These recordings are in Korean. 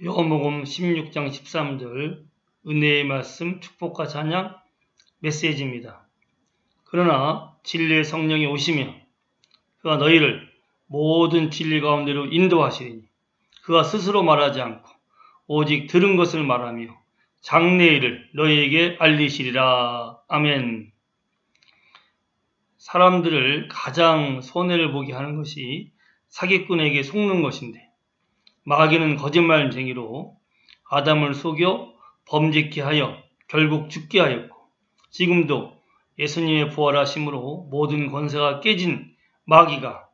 요한복음 16장 13절 은혜의 말씀 축복과 찬양 메시지입니다. 그러나 진리의 성령이 오시며 그가 너희를 모든 진리 가운데로 인도하시리니 그가 스스로 말하지 않고 오직 들은 것을 말하며 장래일을 너희에게 알리시리라. 아멘. 사람들을 가장 손해를 보게 하는 것이 사기꾼에게 속는 것인데 마귀는 거짓말쟁이로 아담을 속여 범죄케 하여 결국 죽게 하였고 지금도 예수님의 부활하심으로 모든 권세가 깨진 마귀가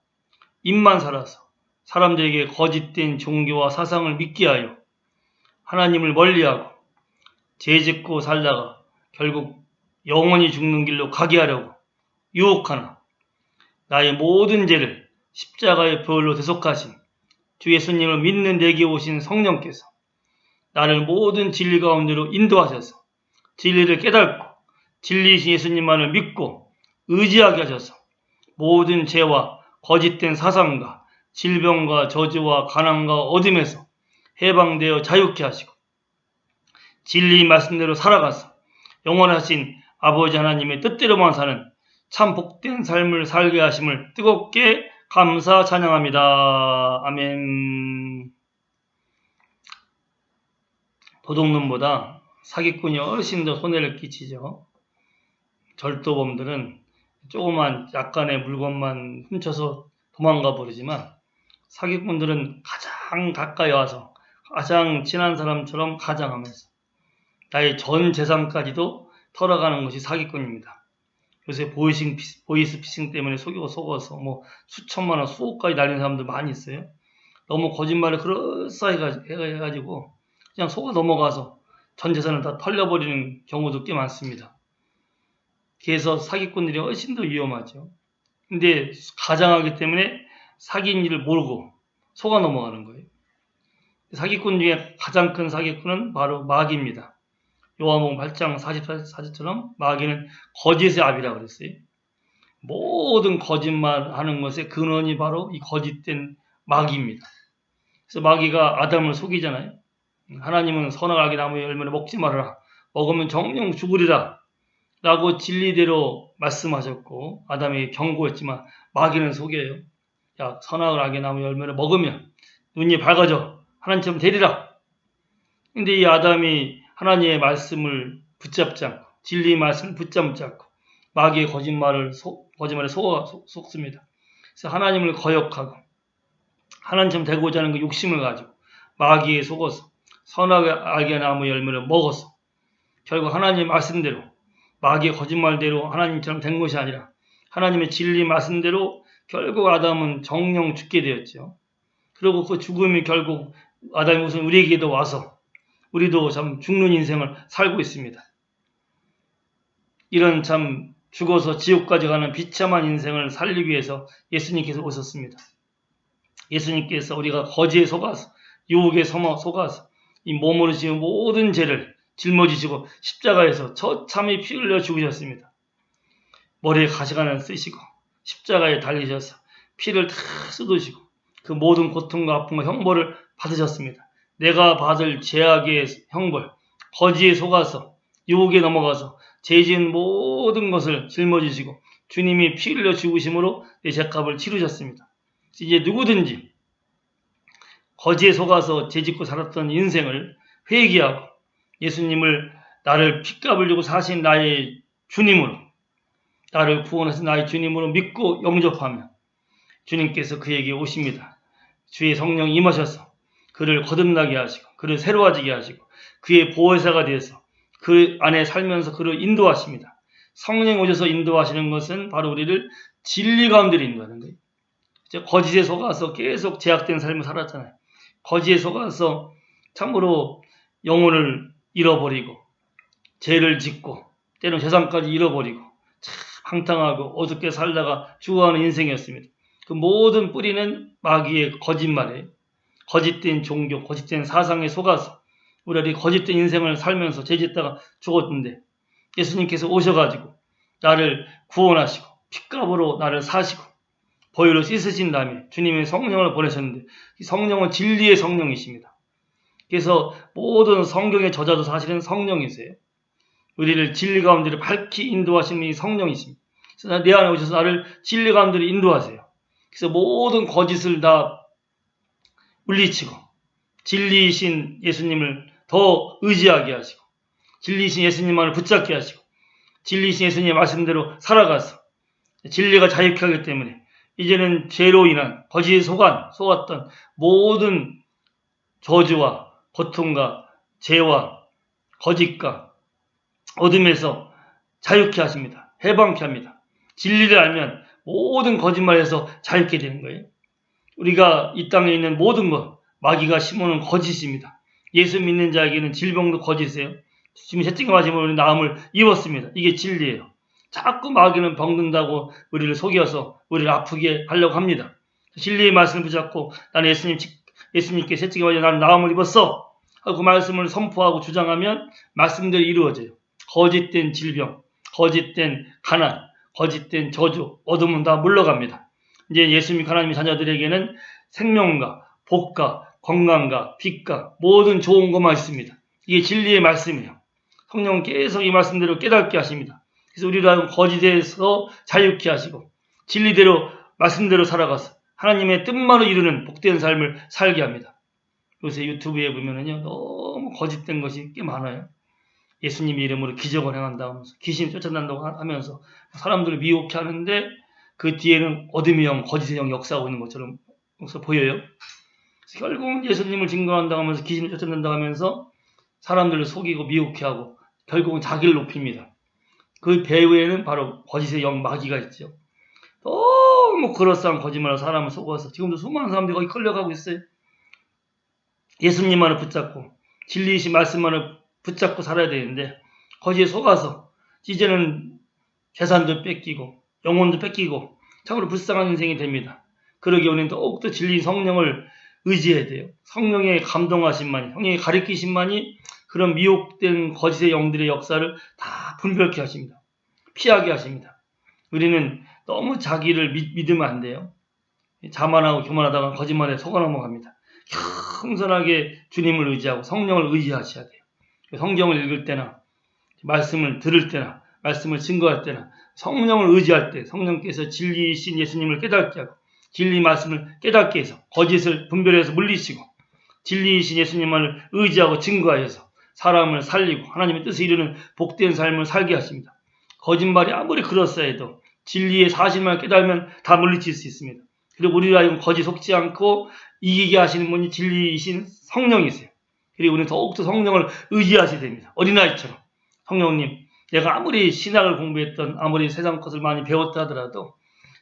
입만 살아서 사람들에게 거짓된 종교와 사상을 믿게 하여 하나님을 멀리하고 죄짓고 살다가 결국 영원히 죽는 길로 가게 하려고 유혹하나 나의 모든 죄를 십자가의 보혈로 대속하신 주 예수님을 믿는 내게 오신 성령께서 나를 모든 진리 가운데로 인도하셔서 진리를 깨닫고 진리이신 예수님만을 믿고 의지하게 하셔서 모든 죄와 거짓된 사상과 질병과 저주와 가난과 어둠에서 해방되어 자유케 하시고 진리 말씀대로 살아가서 영원하신 아버지 하나님의 뜻대로만 사는 참 복된 삶을 살게 하심을 뜨겁게 감사 찬양합니다. 아멘. 도둑놈보다 사기꾼이 훨씬 더 손해를 끼치죠. 절도범들은 조그만 약간의 물건만 훔쳐서 도망가 버리지만 사기꾼들은 가장 가까이 와서 가장 친한 사람처럼 가장하면서 나의 전 재산까지도 털어가는 것이 사기꾼입니다. 요새 보이스피싱 때문에 속여서 수천만 원, 수억까지 날리는 사람들 많이 있어요. 너무 거짓말을 그럴싸해 해가지고 그냥 속아 넘어가서 전 재산을 다 털려버리는 경우도 꽤 많습니다. 그래서 사기꾼들이 훨씬 더 위험하죠. 근데 가장하기 때문에 사기인 일을 모르고 속아 넘어가는 거예요. 사기꾼 중에 가장 큰 사기꾼은 바로 마귀입니다. 요한복음 8장 44절처럼 마귀는 거짓의 아비라고 그랬어요. 모든 거짓말하는 것의 근원이 바로 이 거짓된 마귀입니다. 그래서 마귀가 아담을 속이잖아요. 하나님은 선악을 알게 나무의 열매를 먹지 말아라. 먹으면 정령 죽으리라. 라고 진리대로 말씀하셨고 아담에게 경고했지만 마귀는 속여요. 야, 선악을 알게 나무의 열매를 먹으면 눈이 밝아져. 하나님처럼 되리라. 근데 이 아담이 하나님의 말씀을 붙잡지 않고 진리의 말씀을 붙잡지 않고 마귀의 거짓말에 속습니다. 그래서 하나님을 거역하고 하나님처럼 되고자 하는 그 욕심을 가지고 마귀에 속아서 선악을 알게 나무의 열매를 먹어서 결국 하나님의 말씀대로 마귀의 거짓말대로 하나님처럼 된 것이 아니라 하나님의 진리 말씀대로 결국 아담은 정령 죽게 되었죠. 그리고 그 죽음이 결국 아담이 우선 우리에게도 와서 우리도 참 죽는 인생을 살고 있습니다. 이런 참 죽어서 지옥까지 가는 비참한 인생을 살리기 위해서 예수님께서 오셨습니다. 예수님께서 우리가 거지에 속아서 유혹에 속아서 이 몸으로 지은 모든 죄를 짊어지시고 십자가에서 처참히 피 흘려 죽으셨습니다. 머리에 가시관을 쓰시고 십자가에 달리셔서 피를 다 쏟으시고 그 모든 고통과 아픔과 형벌을 받으셨습니다. 내가 받을 죄악의 형벌, 거지에 속아서 유혹에 넘어가서 죄 지은 모든 것을 짊어지시고 주님이 피 흘려 죽으심으로 내 죄값을 치르셨습니다. 이제 누구든지 거지에 속아서 죄짓고 살았던 인생을 회개하고 예수님을 나를 핏값을 주고 사신 나의 주님으로 나를 구원하신 나의 주님으로 믿고 영접하면 주님께서 그에게 오십니다. 주의 성령이 임하셔서 그를 거듭나게 하시고 그를 새로워지게 하시고 그의 보혜사가 되어서 그 안에 살면서 그를 인도하십니다. 성령이 오셔서 인도하시는 것은 바로 우리를 진리 가운데로 인도하는 거예요. 거짓에 속아서 계속 제약된 삶을 살았잖아요. 거짓에 속아서 참으로 영혼을 잃어버리고 죄를 짓고 때로는 재산까지 잃어버리고 참 방탕하고 어둡게 살다가 죽어가는 인생이었습니다. 그 모든 뿌리는 마귀의 거짓말에 거짓된 종교, 거짓된 사상에 속아서 우리가 거짓된 인생을 살면서 죄짓다가 죽었는데 예수님께서 오셔가지고 나를 구원하시고 핏값으로 나를 사시고 보혈로 씻으신 다음에 주님의 성령을 보내셨는데 이 성령은 진리의 성령이십니다. 그래서 모든 성경의 저자도 사실은 성령이세요. 우리를 진리 가운데로 밝히 인도하시는 분이 성령이십니다. 그래서 내 안에 오셔서 나를 진리 가운데로 인도하세요. 그래서 모든 거짓을 다 물리치고 진리이신 예수님을 더 의지하게 하시고 진리이신 예수님만을 붙잡게 하시고 진리이신 예수님의 말씀대로 살아가서 진리가 자유케 하기 때문에 이제는 죄로 인한 거짓에 속았던 모든 저주와 고통과 죄와 거짓과 어둠에서 자유케 하십니다. 해방케 합니다. 진리를 알면 모든 거짓말에서 자유케 되는 거예요. 우리가 이 땅에 있는 모든 것, 마귀가 심어놓은 거짓입니다. 예수 믿는 자에게는 질병도 거짓이에요. 지금 채찍을 맞으면 우리 나음을 입었습니다. 이게 진리예요. 자꾸 마귀는 병든다고 우리를 속여서 우리를 아프게 하려고 합니다. 진리의 말씀을 붙잡고 나는 예수님께 채찍을 맞아 나는 나음을 입었어 하고 그 말씀을 선포하고 주장하면 말씀대로 이루어져요. 거짓된 질병, 거짓된 가난, 거짓된 저주, 어둠은 다 물러갑니다. 이제 예수님 하나님의 자녀들에게는 생명과 복과 건강과 빛과 모든 좋은 것만 있습니다. 이게 진리의 말씀이에요. 성령은 계속 이 말씀대로 깨닫게 하십니다. 그래서 우리를 거짓에서 자유케 하시고 진리대로 말씀대로 살아가서 하나님의 뜻만을 이루는 복된 삶을 살게 합니다. 요새 유튜브에 보면은요 너무 거짓된 것이 꽤 많아요. 예수님 이름으로 기적을 행한다 하면서 귀신 쫓아난다고 하면서 사람들을 미혹해 하는데 그 뒤에는 어둠의 영, 거짓의 영 역사하고 있는 것처럼 보여요. 결국은 예수님을 증거한다고 하면서 귀신을 쫓아낸다고 하면서 사람들을 속이고 미혹해 하고 결국은 자기를 높입니다. 그 배후에는 바로 거짓의 영 마귀가 있죠. 너무 그럴싸한 거짓말로 사람을 속아서 지금도 수많은 사람들이 거기 끌려가고 있어요. 예수님만을 붙잡고 진리이신 말씀만을 붙잡고 살아야 되는데 거기에 속아서 이제는 재산도 뺏기고 영혼도 뺏기고 참으로 불쌍한 인생이 됩니다. 그러기 우리는 더욱더 진리인 성령을 의지해야 돼요. 성령의 감동하심만이, 성령의 가르치심만이 그런 미혹된 거짓의 영들의 역사를 다 분별케 하십니다. 피하게 하십니다. 우리는 너무 자기를 믿으면 안 돼요. 자만하고 교만하다가 거짓말에 속아 넘어갑니다. 겸손하게 주님을 의지하고 성령을 의지하셔야 돼요. 성경을 읽을 때나 말씀을 들을 때나 말씀을 증거할 때나 성령을 의지할 때 성령께서 진리이신 예수님을 깨닫게 하고 진리 말씀을 깨닫게 해서 거짓을 분별해서 물리치고 진리이신 예수님만을 의지하고 증거하여서 사람을 살리고 하나님의 뜻을 이루는 복된 삶을 살게 하십니다. 거짓말이 아무리 그럴싸해도 진리의 사실만 깨달으면 다 물리칠 수 있습니다. 그리고 우리를 하여금 거짓 속지 않고 이기게 하시는 분이 진리이신 성령이세요. 그리고 우리는 더욱더 성령을 의지하셔야 됩니다. 어린아이처럼 성령님, 내가 아무리 신학을 공부했던 아무리 세상 것을 많이 배웠다 하더라도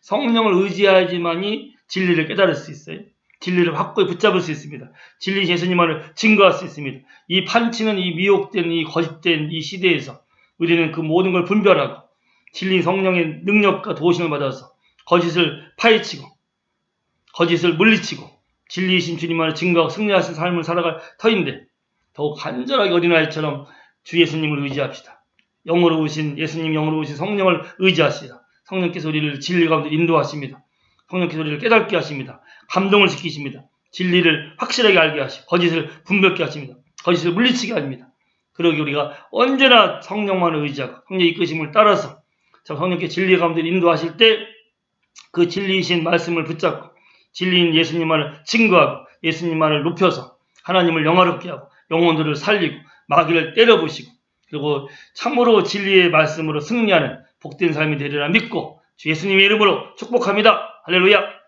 성령을 의지해야지만이 진리를 깨달을 수 있어요. 진리를 확고히 붙잡을 수 있습니다. 진리 예수님만을 증거할 수 있습니다. 이 판치는 이 미혹된 이 거짓된 이 시대에서 우리는 그 모든 걸 분별하고 진리 성령의 능력과 도우심을 받아서 거짓을 파헤치고 거짓을 물리치고 진리이신 주님만을 증거하고 승리하신 삶을 살아갈 터인데 더욱 간절하게 어린아이처럼 주 예수님을 의지합시다. 영으로 오신 예수님 영으로 오신 성령을 의지하시다. 성령께서 우리를 진리 가운데 인도하십니다. 성령께서 우리를 깨닫게 하십니다. 감동을 시키십니다. 진리를 확실하게 알게 하시고 거짓을 분별케 하십니다. 거짓을 물리치게 합니다. 그러기 우리가 언제나 성령만을 의지하고 성령의 이끄심을 따라서 성령께 진리 가운데 인도하실 때 그 진리이신 말씀을 붙잡고 진리인 예수님만을 증거하고 예수님만을 높여서 하나님을 영화롭게 하고 영혼들을 살리고 마귀를 때려부시고 그리고 참으로 진리의 말씀으로 승리하는 복된 삶이 되리라 믿고 주 예수님의 이름으로 축복합니다. 할렐루야.